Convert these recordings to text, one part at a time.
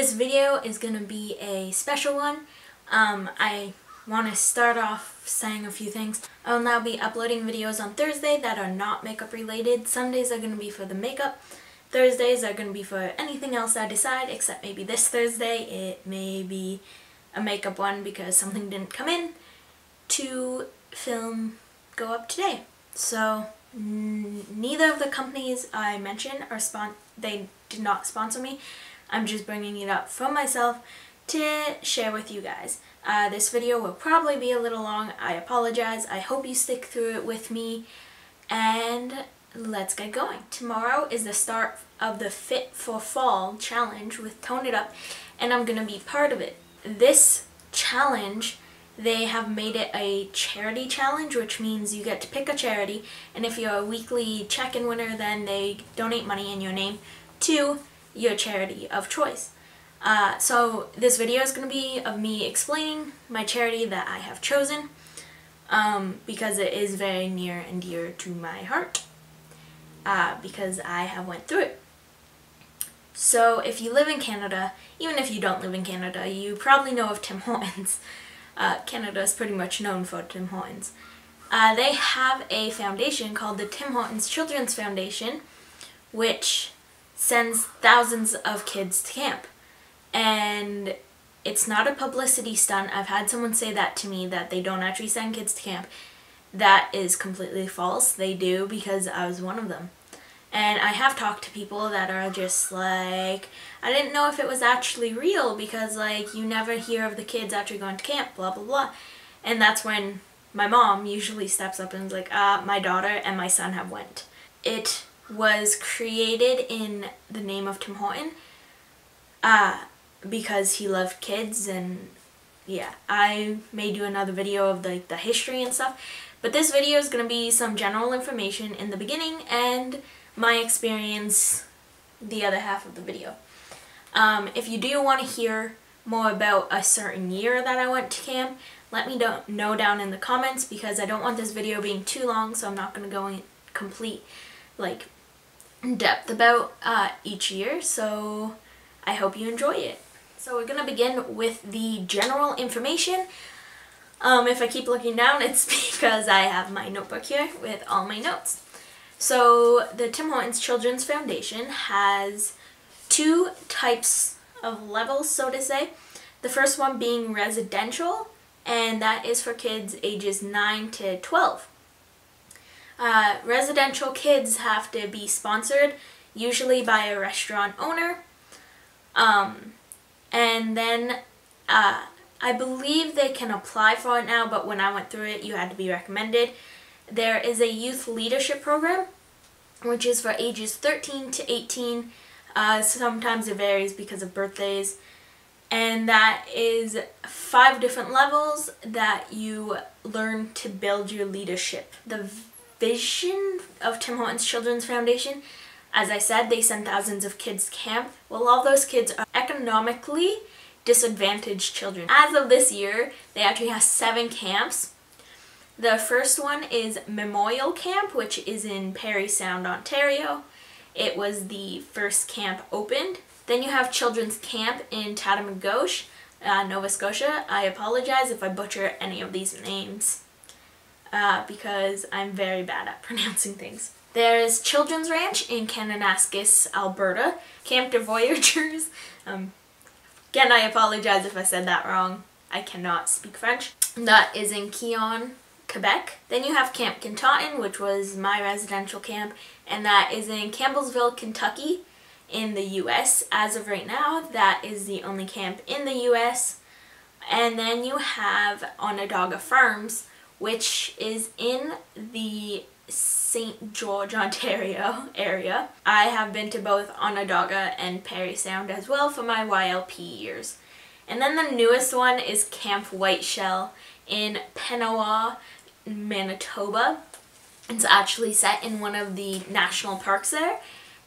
this video is going to be a special one. I want to start off saying a few things. I'll now be uploading videos on Thursday that are not makeup related. Sundays are going to be for the makeup. Thursdays are going to be for anything else I decide, except maybe this Thursday it may be a makeup one because something didn't come in to film go up today. So neither of the companies I mentioned are they did not sponsor me. I'm just bringing it up for myself to share with you guys. This video will probably be a little long. I apologize. I hope you stick through it with me, and let's get going. Tomorrow is the start of the Fit for Fall challenge with Tone It Up, and I'm gonna be part of it. This challenge, they have made it a charity challenge, which means you get to pick a charity, and if you're a weekly check-in winner, then they donate money in your name to your charity of choice. So this video is going to be of me explaining my charity that I have chosen, because it is very near and dear to my heart, because I have went through it. So if you live in Canada, even if you don't live in Canada, you probably know of Tim Hortons. Canada is pretty much known for Tim Hortons. They have a foundation called the Tim Hortons Children's Foundation, which sends thousands of kids to camp. And it's not a publicity stunt. I've had someone say that to me, that they don't actually send kids to camp. That is completely false. They do, because I was one of them. And I have talked to people that are just like, I didn't know if it was actually real, because like you never hear of the kids actually going to camp, blah blah blah. And that's when my mom usually steps up and is like, my daughter and my son have went. It was created in the name of Tim Horton, because he loved kids, and yeah, I may do another video of the history and stuff, but this video is going to be some general information in the beginning and my experience the other half of the video. If you do want to hear more about a certain year that I went to camp, let me know down in the comments, because I don't want this video being too long, so I'm not going to go in complete like depth about each year, so I hope you enjoy it. So we're going to begin with the general information. If I keep looking down, it's because I have my notebook here with all my notes. So the Tim Hortons Children's Foundation has two types of levels, so to say. The first one being residential, and that is for kids ages 9 to 12. Residential kids have to be sponsored, usually by a restaurant owner. And then I believe they can apply for it now, but when I went through it, you had to be recommended. There is a youth leadership program, which is for ages 13 to 18. Sometimes it varies because of birthdays. And that is 5 different levels that you learn to build your leadership. The vision of Tim Hortons Children's Foundation, as I said, they send thousands of kids to camp. Well, all those kids are economically disadvantaged children. As of this year, they actually have 7 camps. The first one is Memorial Camp, which is in Parry Sound, Ontario. It was the first camp opened. Then you have Children's Camp in Tatamagouche, Nova Scotia. I apologize if I butcher any of these names, because I'm very bad at pronouncing things. There's Children's Ranch in Kananaskis, Alberta. Camp de Voyageurs. Again, I apologize if I said that wrong. I cannot speak French. That is in Keon, Quebec. Then you have Camp Kenton, which was my residential camp, and that is in Campbellsville, Kentucky in the US. As of right now, that is the only camp in the US. And then you have Onondaga Farms, which is in the St. George, Ontario area. I have been to both Onondaga and Parry Sound as well for my YLP years. And then the newest one is Camp Whiteshell in Penowa, Manitoba. It's actually set in one of the national parks there,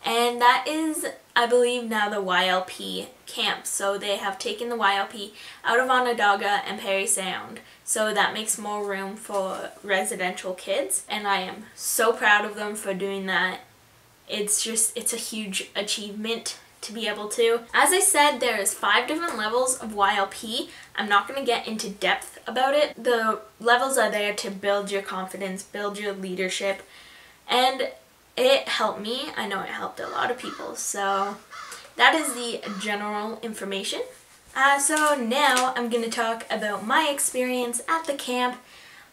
and that is, I believe, now the YLP camp. So they have taken the YLP out of Onondaga and Parry Sound, so that makes more room for residential kids, and I am so proud of them for doing that. It's a huge achievement to be able to. As I said, there's 5 different levels of YLP. I'm not going to get into depth about it. The levels are there to build your confidence, build your leadership, and it helped me. I know it helped a lot of people. So that is the general information. So now I'm going to talk about my experience at the camp.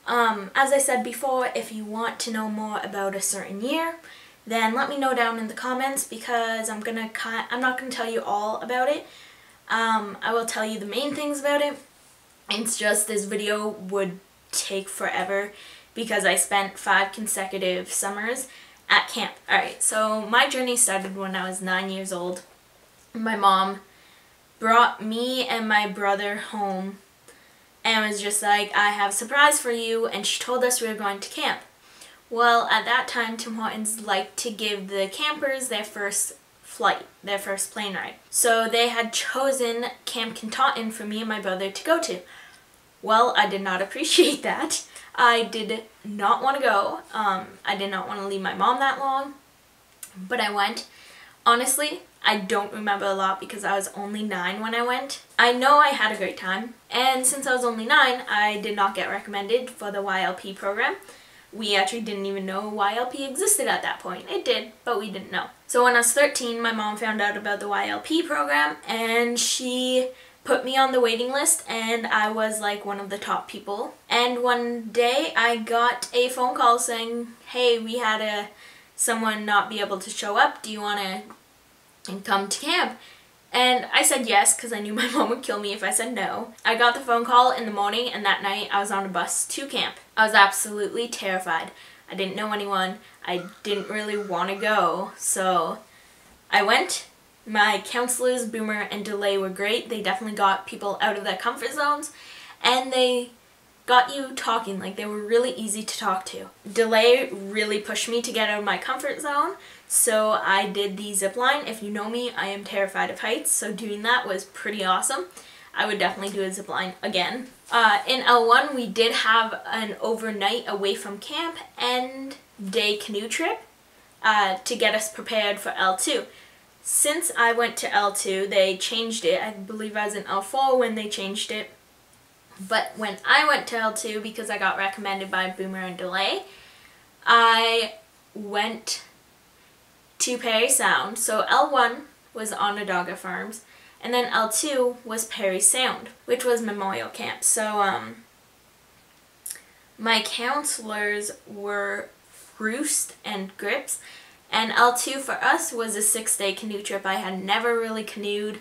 As I said before, if you want to know more about a certain year, then let me know down in the comments, because I'm not gonna tell you all about it. I will tell you the main things about it. It's just this video would take forever because I spent 5 consecutive summers at camp. Alright, so my journey started when I was 9 years old. My mom brought me and my brother home and was just like, I have a surprise for you, and she told us we were going to camp. Well, at that time, Tim Hortons liked to give the campers their first flight, their first plane ride. So they had chosen Camp Kentucky for me and my brother to go to. Well, I did not appreciate that. I did not want to go. I did not want to leave my mom that long, but I went. Honestly, I don't remember a lot because I was only 9 when I went. I know I had a great time, and since I was only 9, I did not get recommended for the YLP program. We actually didn't even know YLP existed at that point. It did, but we didn't know. So when I was 13, my mom found out about the YLP program, and she put me on the waiting list, and I was like one of the top people. And one day I got a phone call saying, hey, we had someone not be able to show up. Do you want to come to camp? And I said yes, because I knew my mom would kill me if I said no. I got the phone call in the morning, and that night I was on a bus to camp. I was absolutely terrified. I didn't know anyone. I didn't really want to go, so I went. My counselors, Boomer and Delay, were great. They definitely got people out of their comfort zones, and they got you talking. Like, they were really easy to talk to. Delay really pushed me to get out of my comfort zone, so I did the zip line. If you know me, I am terrified of heights, so doing that was pretty awesome. I would definitely do a zip line again. In L1, we did have an overnight away from camp and day canoe trip to get us prepared for L2. Since I went to L2, they changed it. I believe I was in L4 when they changed it. But when I went to L2, because I got recommended by Boomer and Delay, I went to Perry Sound. So L1 was Onondaga Farms, and then L2 was Perry Sound, which was Memorial Camp. So my counselors were Roost and Grips, and L2 for us was a 6-day canoe trip. I had never really canoed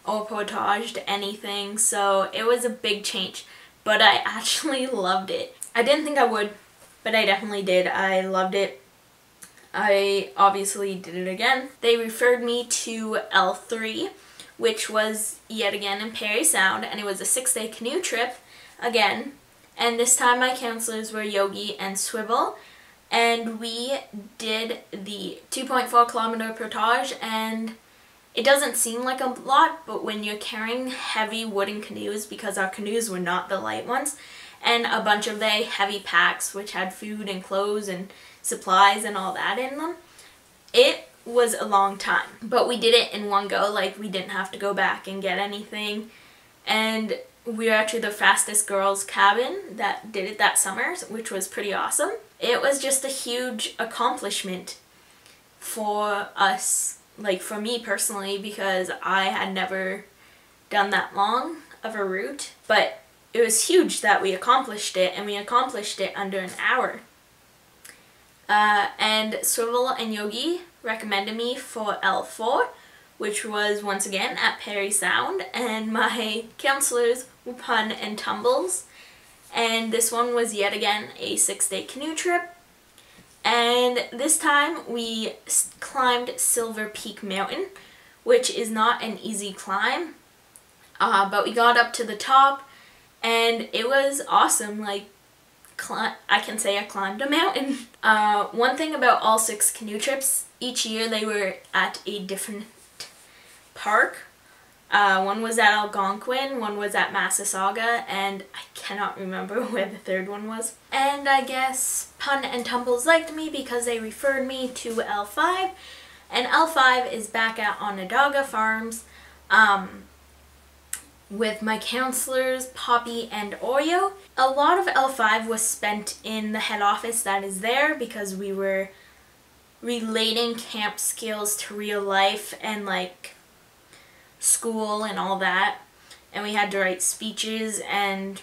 or portaged anything, so it was a big change, but I actually loved it. I didn't think I would, but I definitely did. I loved it. I obviously did it again. They referred me to L3, which was yet again in Perry Sound, and it was a 6-day canoe trip again, and this time my counselors were Yogi and Swivel, and we did the 2.4 kilometer portage, and it doesn't seem like a lot, but when you're carrying heavy wooden canoes, because our canoes were not the light ones, and a bunch of the heavy packs which had food and clothes and supplies and all that in them, it was a long time. But we did it in one go. Like, we didn't have to go back and get anything, and we were actually the fastest girls cabin that did it that summer, which was pretty awesome. It was just a huge accomplishment for us, like for me personally, because I had never done that long of a route, but it was huge that we accomplished it, and we accomplished it under an hour. And Swivel and Yogi recommended me for L4, which was once again at Perry Sound, and my counselors were Pun and Tumbles, and this one was yet again a 6-day canoe trip. And this time we climbed Silver Peak Mountain, which is not an easy climb, but we got up to the top, and it was awesome. Like, I can say I climbed a mountain. One thing about all 6 canoe trips, each year they were at a different park. One was at Algonquin, one was at Massasauga, and I cannot remember where the third one was. And I guess Pun and Tumbles liked me because they referred me to L5, And L5 is back at Onondaga Farms with my counselors, Poppy and Oreo. A lot of L5 was spent in the head office that is there because we were relating camp skills to real life and like school and all that. And we had to write speeches, and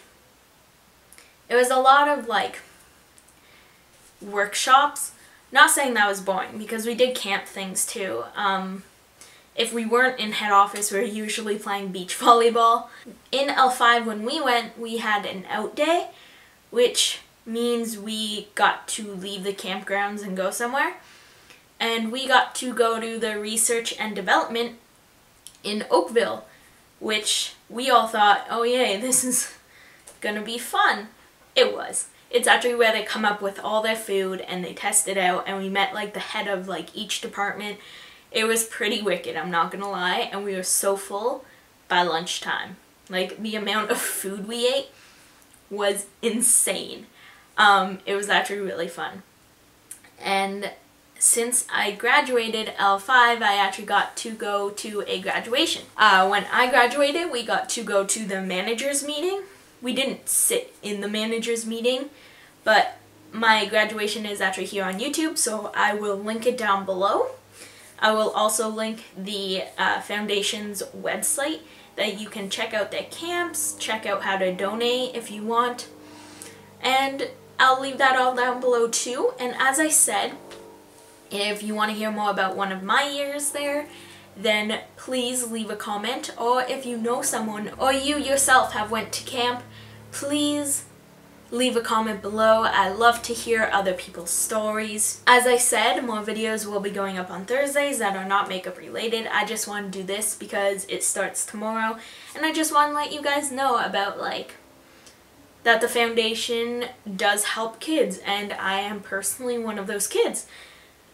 it was a lot of like workshops. Not saying that was boring because we did camp things too. If we weren't in head office, we were usually playing beach volleyball. In L5 when we went, we had an out day, which means we got to leave the campgrounds and go somewhere. And we got to go to the research and development in Oakville, which we all thought, oh yay, this is gonna be fun. It was. It's actually where they come up with all their food and they test it out, and we met like the head of like each department. It was pretty wicked, I'm not gonna lie, and we were so full by lunchtime. Like, the amount of food we ate was insane. It was actually really fun. And since I graduated L5, I actually got to go to a graduation. When I graduated, we got to go to the manager's meeting. We didn't sit in the manager's meeting, but my graduation is actually here on YouTube, so I will link it down below. I will also link the foundation's website that you can check out their camps, check out how to donate if you want, and I'll leave that all down below too. And as I said, if you want to hear more about one of my years there, then please leave a comment, or if you know someone or you yourself have went to camp, please leave a comment below. I love to hear other people's stories. As I said, more videos will be going up on Thursdays that are not makeup related. I just want to do this because it starts tomorrow, and I just want to let you guys know about like that the foundation does help kids, and I am personally one of those kids.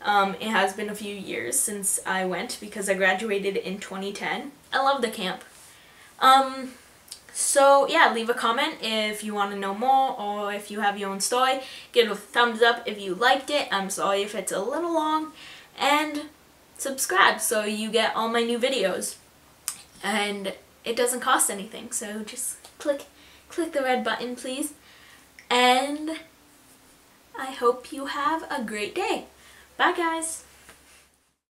It has been a few years since I went because I graduated in 2010. I love the camp. So yeah, leave a comment if you want to know more, or if you have your own story. Give it a thumbs up if you liked it. I'm sorry if it's a little long. And subscribe so you get all my new videos. And it doesn't cost anything, so just click the red button, please. And I hope you have a great day. Bye guys!